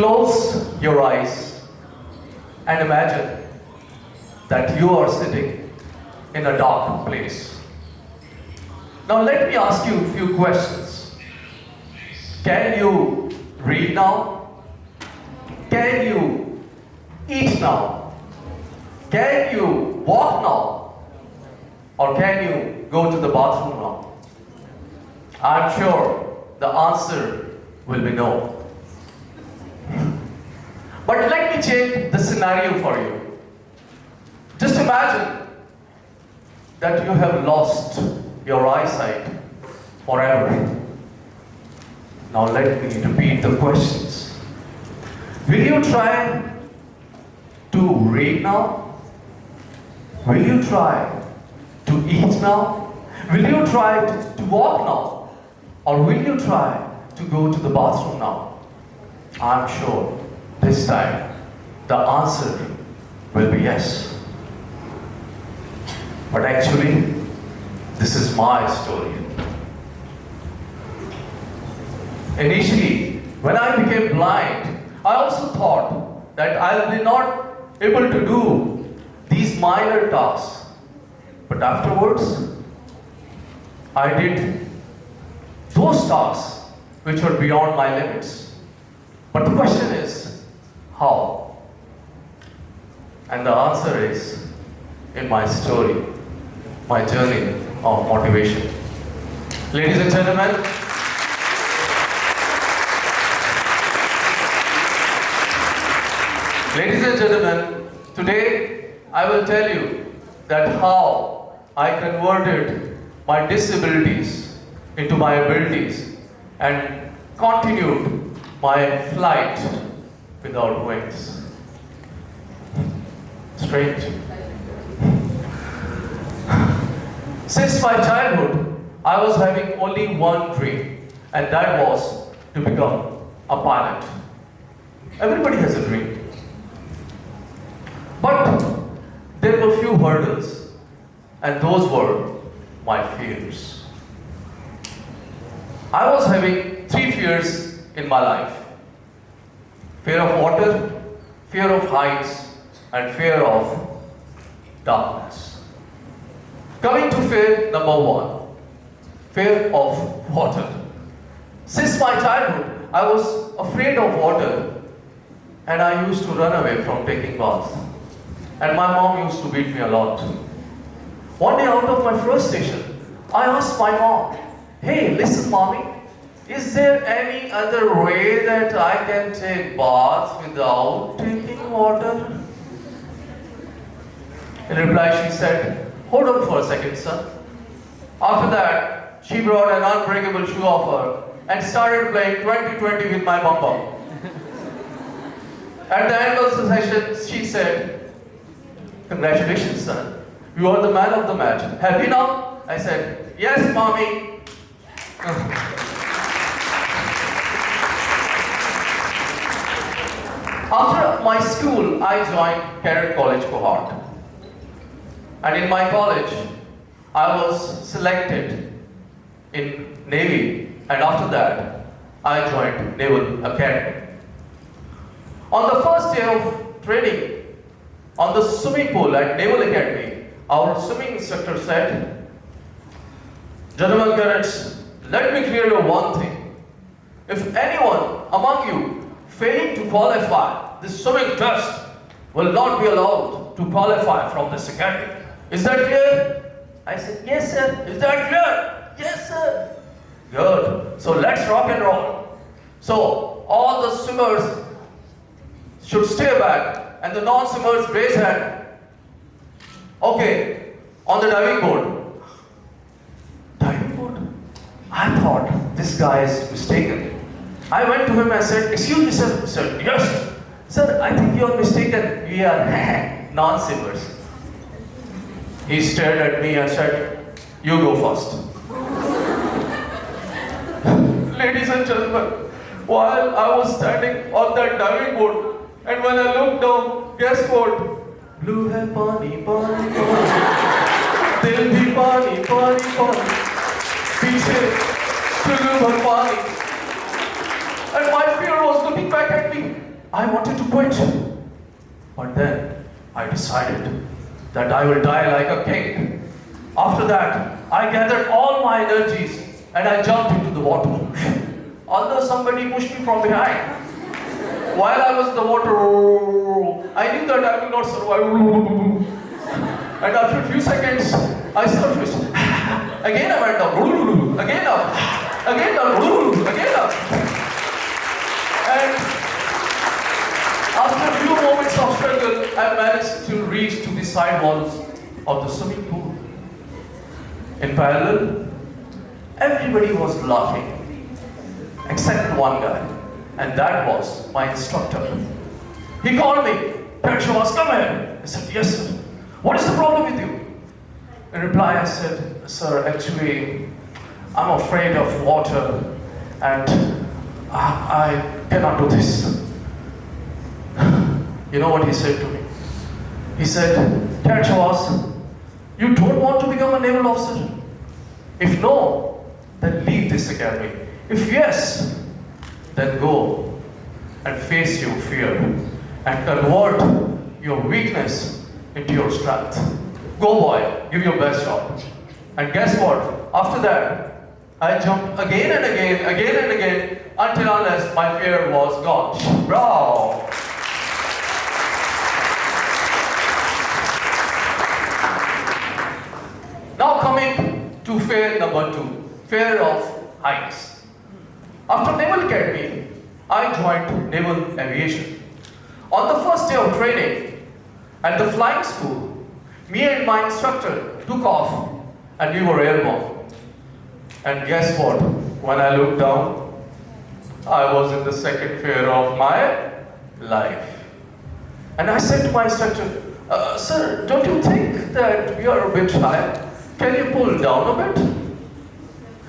Close your eyes and imagine that you are sitting in a dark place. Now let me ask you a few questions. Can you read now? Can you eat now? Can you walk now? Or can you go to the bathroom now? I'm sure the answer will be no. But let me change the scenario for you. Just imagine that you have lost your eyesight forever. Now let me repeat the questions. Will you try to read now? Will you try to eat now? Will you try to walk now? Or will you try to go to the bathroom now? I'm sure this time the answer will be yes. But actually, this is my story. Initially, when I became blind, I also thought that I'll be not able to do these minor tasks. But afterwards, I did those tasks which were beyond my limits. But the question is, how? And the answer is in my story, my journey of motivation. Ladies and gentlemen, today I will tell you that how I converted my disabilities into my abilities and continued my flight without wings. Strange. Since my childhood, I was having only one dream, and that was to become a pilot. Everybody has a dream. But there were few hurdles, and those were my fears. I was having 3 fears in my life. Fear of water, fear of heights, and fear of darkness. Coming to fear number 1, fear of water. Since my childhood, I was afraid of water, and I used to run away from taking baths. And my mom used to beat me a lot. One day out of my frustration, I asked my mom, "Hey, listen mommy, is there any other way that I can take baths without taking water?" In reply she said, "Hold on for a second, son." After that, she brought an unbreakable shoe of her and started playing 20-20 with my bum bum. At the end of the session, she said, "Congratulations, son. You are the man of the match. Happy now?" I said, "Yes, mommy." After my school, I joined Cadet College cohort. And in my college, I was selected in Navy, and after that, I joined Naval Academy. On the first day of training, on the swimming pool at Naval Academy, our swimming instructor said, "Gentlemen cadets, let me clear you one thing. If anyone among you failing to qualify this swimming test will not be allowed to qualify from this academy. Is that clear?" I said, "Yes, sir." "Is that clear?" "Yes, sir." Good. So let's rock and roll. So all the swimmers should stay back and the non-swimmers raise hand. Okay, on the diving board. Diving board? I thought this guy is mistaken. I went to him and said, "Excuse me, sir." He said, "Yes." "Sir, I think you are mistaken. We are non-swimmers." He stared at me and said, "You go first." Ladies and gentlemen, while I was standing on that diving board, and when I looked down, guess what? Blue hai pani, pani, pani. Dil bhi pani, pani, pani. Piche, blue hai pani. And my fear was looking back at me. I wanted to quit. But then I decided that I will die like a king. After that, I gathered all my energies and I jumped into the water. Although somebody pushed me from behind. While I was in the water, I knew that I will not survive. And after a few seconds, I surfaced. Again I went down. Again up. Again down. Again up. And after a few moments of struggle, I managed to reach to the side walls of the swimming pool. In parallel, everybody was laughing, except one guy, and that was my instructor. He called me, Shawaz, come here. I said, yes, sir. What is the problem with you? In reply, I said, sir, actually, I'm afraid of water, and I cannot do this. You know what he said to me? He said, Shawaz, you don't want to become a naval officer? If no, then leave this academy. If yes, then go and face your fear and convert your weakness into your strength. Go boy, give your best shot. And guess what? After that, I jumped again and again, until unless my fear was gone. Bravo! Now coming to fear number 2, fear of heights. After Naval Academy, I joined Naval Aviation. On the first day of training at the flying school, me and my instructor took off and we were airborne. And guess what? When I looked down, I was in the second fear of my life. And I said to my instructor, sir, don't you think that we are a bit high? Can you pull down a bit?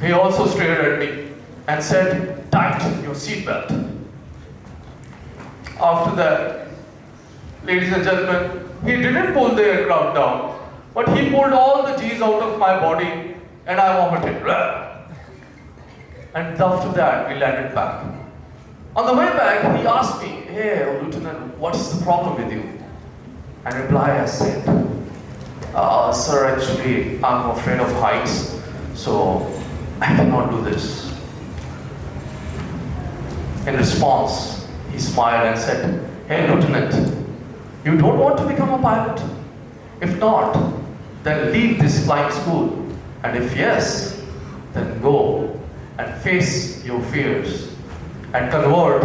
He also stared at me and said, tighten your seatbelt. After that, ladies and gentlemen, he didn't pull the aircraft down, but he pulled all the G's out of my body and I vomited. And after that, we landed back. On the way back, he asked me, hey, Lieutenant, what is the problem with you? And in reply, I said, sir, actually, I'm afraid of heights, so I cannot do this. In response, he smiled and said, hey, Lieutenant, you don't want to become a pilot? If not, then leave this flying school. And if yes, then go and face your fears and convert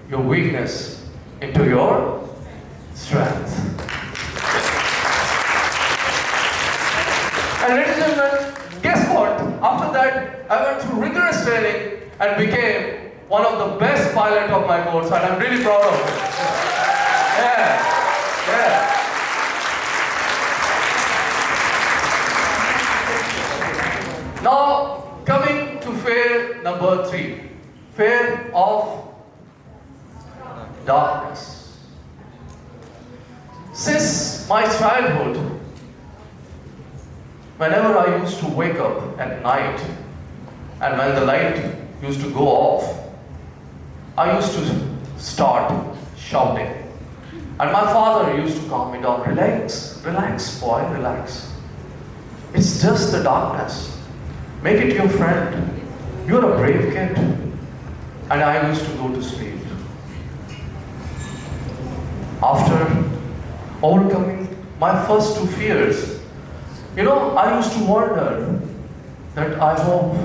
your weakness into your strength. And ladies and gentlemen, guess what? After that, I went through rigorous training and became one of the best pilot of my course, and I'm really proud of it. Yeah. Now, coming to fear number 3, fear of darkness. Since my childhood, whenever I used to wake up at night and when the light used to go off, I used to start shouting. And my father used to calm me down. Relax, boy, relax. It's just the darkness. Make it your friend. You're a brave kid. And I used to go to sleep. After overcoming my first 2 fears, I used to wonder that I hope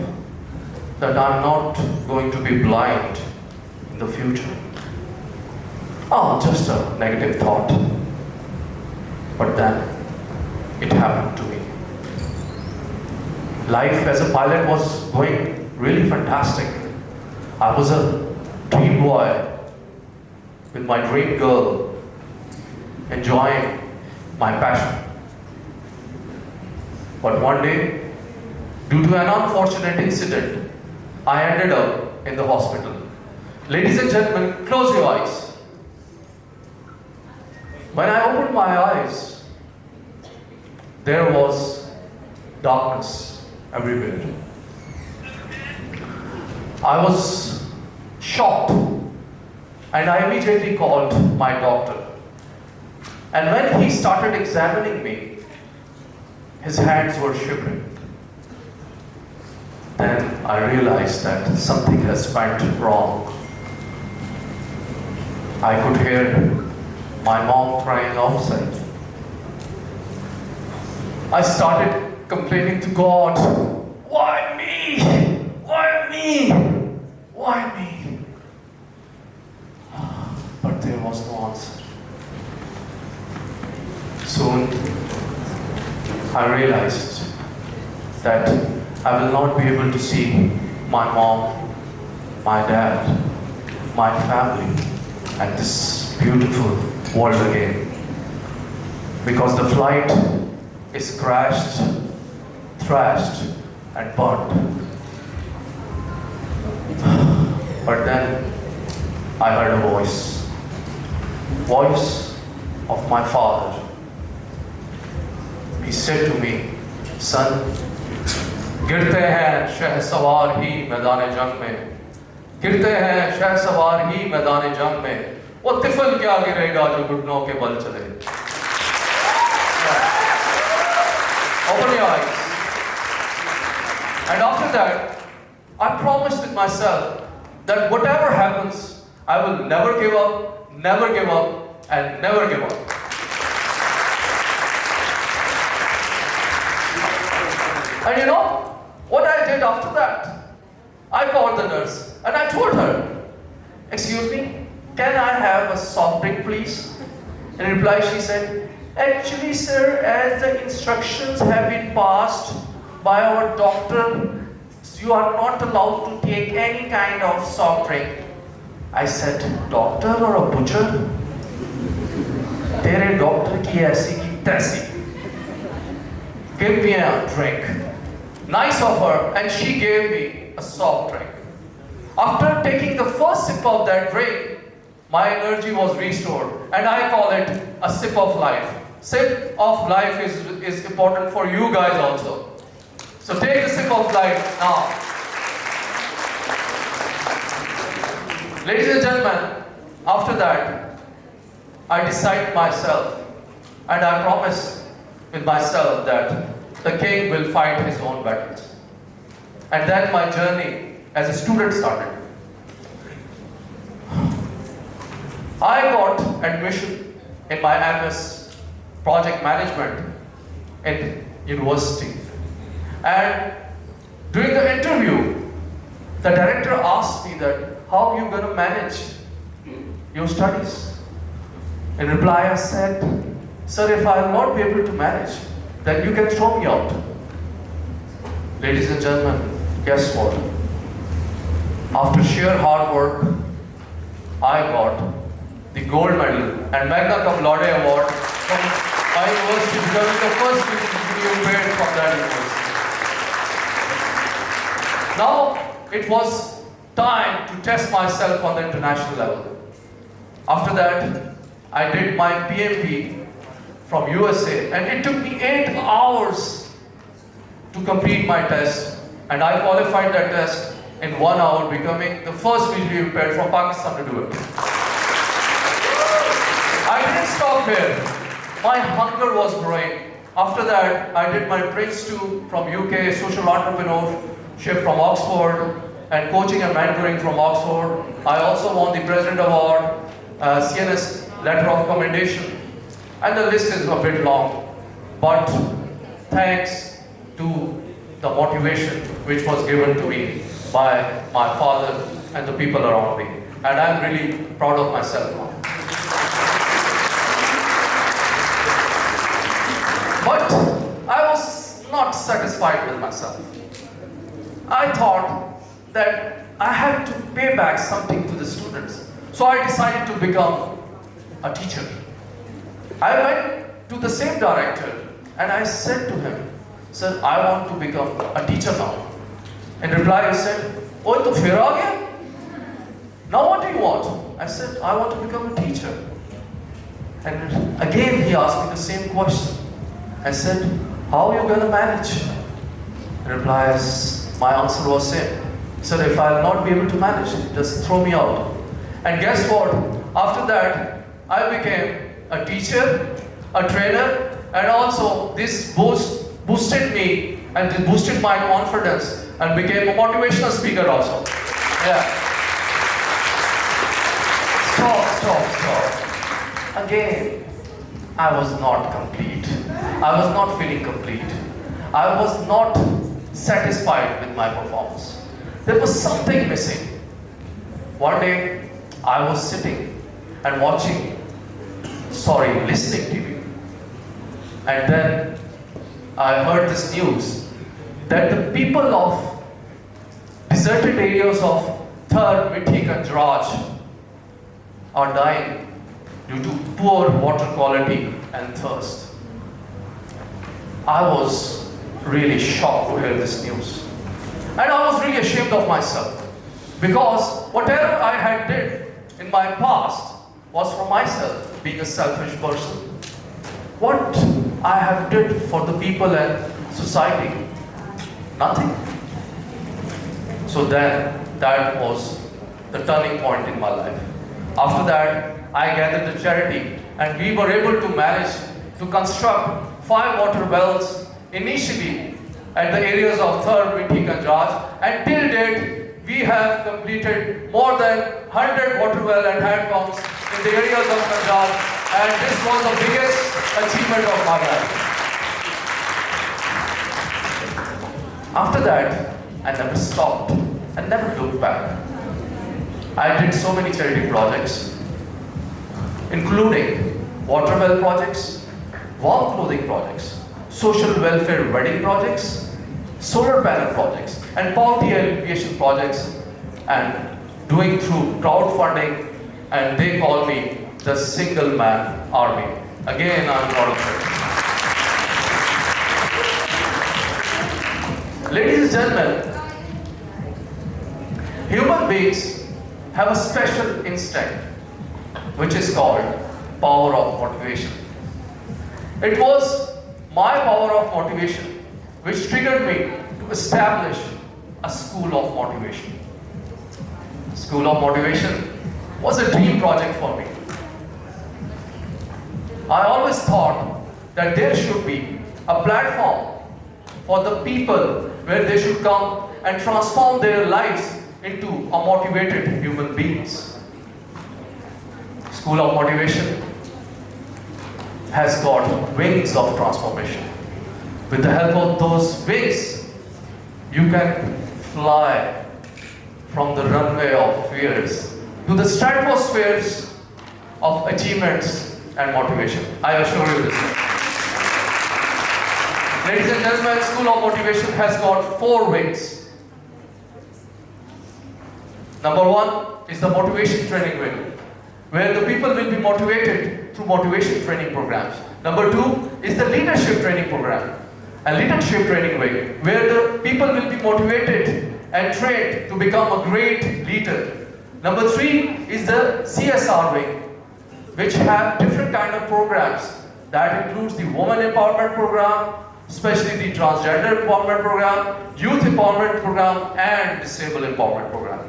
that I'm not going to be blind in the future. Oh, just a negative thought. But then, it happened to me. Life as a pilot was going really fantastic. I was a dream boy with my dream girl, enjoying my passion. But one day, due to an unfortunate incident, I ended up in the hospital. Ladies and gentlemen, close your eyes. When I opened my eyes, there was darkness everywhere. I was shocked And I immediately called my doctor. And when he started examining me, his hands were shivering. Then I realized that something has went wrong. I could hear my mom crying outside. I started complaining to God, why me? Why me? Why me? But there was no answer. Soon, I realized that I will not be able to see my mom, my dad, my family, and this beautiful world again. Because the flight is crashed, thrashed, and burned. But then I heard a voice of my father. He said to me, son, गिरते हैं शहसवार ही मैदान जंग में, गिरते हैं शहसवार ही मैदान जंग में, वो तिफल क्या गिरेगा जो घुटनों के बल चले. Open your eyes. And after that, I promised with myself that whatever happens, I will never give up, and never give up. And you know what I did after that? I called the nurse and I told her, excuse me, can I have a soft drink please? In reply she said, actually sir, as the instructions have been passed by our doctor, you are not allowed to take any kind of soft drink. I said, doctor or a butcher? Tere doctor ki aisi ki taisi. Give me a drink. Nice of her, and she gave me a soft drink. After taking the first sip of that drink, my energy was restored, and I call it a sip of life. Sip of life is important for you guys also. So take the sip of life now. Ladies and gentlemen, after that, I decided myself, and I promised with myself that the king will fight his own battles. And then my journey as a student started. I got admission in my MS project management in university. And during the interview, the director asked me that, how are you going to manage your studies? In reply, I said, sir, if I will not be able to manage, then you can throw me out. Ladies and gentlemen, guess what? After sheer hard work, I got the gold medal and Magna Cum Laude award from my university, becoming the first video impaired from that university. Now, it was time to test myself on the international level. After that, I did my PMP from USA, and it took me 8 hours to complete my test, and I qualified that test in 1 hour, becoming the first visually impaired from Pakistan to do it. I didn't stop here. My hunger was growing. After that, I did my Prince 2 from UK, social entrepreneurship from Oxford, and coaching and mentoring from Oxford. I also won the President Award, CNS Letter of Commendation, and the list is a bit long. But thanks to the motivation which was given to me by my father and the people around me. And I'm really proud of myself now. But I was not satisfied with myself. I thought that I had to pay back something to the students. So I decided to become a teacher. I went to the same director and I said to him, sir, I want to become a teacher now. In reply, he said, oh, to fir aa gaya? Now what do you want? I said, I want to become a teacher. And again he asked me the same question. I said, how are you going to manage? In reply, my answer was same. He said, if I will not be able to manage, just throw me out. And guess what? After that, I became a teacher, a trainer, and also this boosted me and it boosted my confidence and became a motivational speaker also. Yeah. Stop. Again, I was not complete. I was not feeling complete. I was not satisfied with my performance. There was something missing. One day, I was sitting and listening TV. And then I heard this news that the people of deserted areas of Thar, Mithi, and Raj are dying due to poor water quality and thirst. I was really shocked to hear this news. And I was really ashamed of myself. Because whatever I had did in my past was for myself, being a selfish person. What I have did for the people and society? Nothing. So then, that was the turning point in my life. After that, I gathered the charity and we were able to manage to construct 5 water wells initially at the areas of Thar, Mithi, and Raj, and till date, we have completed more than 100 water well and hand pumps in the areas of Punjab, and this was the biggest achievement of my life. After that, I never stopped and never looked back. I did so many charity projects, including water well projects, warm clothing projects, social welfare wedding projects, solar panel projects, and poverty alleviation projects, and doing through crowdfunding, and they call me the single man army. Again, I'm proud of it. Ladies and gentlemen, human beings have a special instinct, which is called power of motivation. It was my power of motivation which triggered me to establish a school of motivation. School of Motivation was a dream project for me. I always thought that there should be a platform for the people where they should come and transform their lives into a motivated human beings. School of Motivation has got wings of transformation. With the help of those wings, you can fly from the runway of fears to the stratospheres of achievements and motivation. I assure you this. Ladies and gentlemen, School of Motivation has got 4 wings. Number 1 is the motivation training wing, where the people will be motivated through motivation training programs. Number 2 is the leadership training program, a leadership training wing, where the people will be motivated and trained to become a great leader. Number 3 is the CSR wing, which have different kind of programs. That includes the women empowerment program, especially the transgender empowerment program, youth empowerment program, and disabled empowerment program.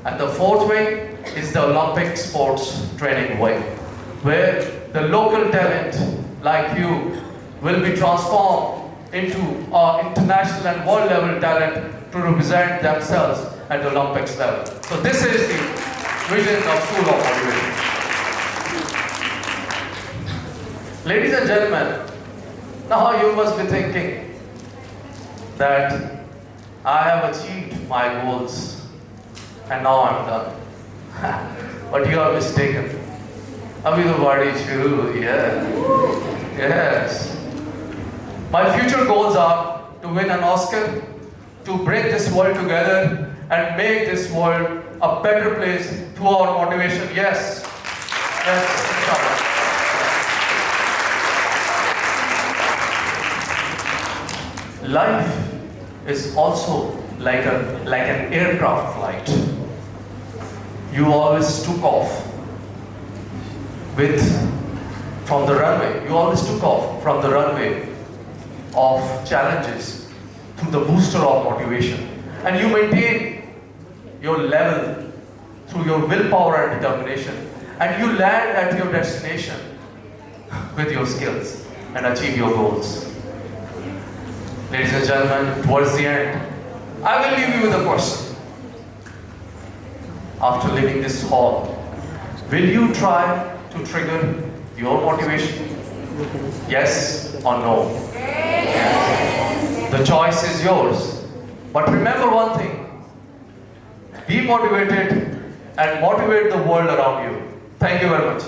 And the 4th wing is the Olympic sports training wing, where the local talent like you will be transformed into international and world level talent to represent themselves at the Olympics level. So this is the vision of School of Motivation. Ladies and gentlemen, now you must be thinking that I have achieved my goals and now I'm done. But you are mistaken. Abhi to badi shuru, yeah. Yes. My future goals are to win an Oscar, to bring this world together and make this world a better place through our motivation. Yes. Yes, inshallah. Life is also like an aircraft flight. You always took off from the runway. You always took off from the runway of challenges to the booster of motivation, and you maintain your level through your willpower and determination, and you land at your destination with your skills and achieve your goals. Ladies and gentlemen, towards the end, I will leave you with a question. After leaving this hall, will you try to trigger your motivation? Yes or no? Yes. The choice is yours. But remember one thing. Be motivated and motivate the world around you. Thank you very much.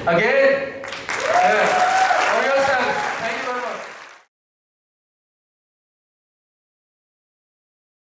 Again,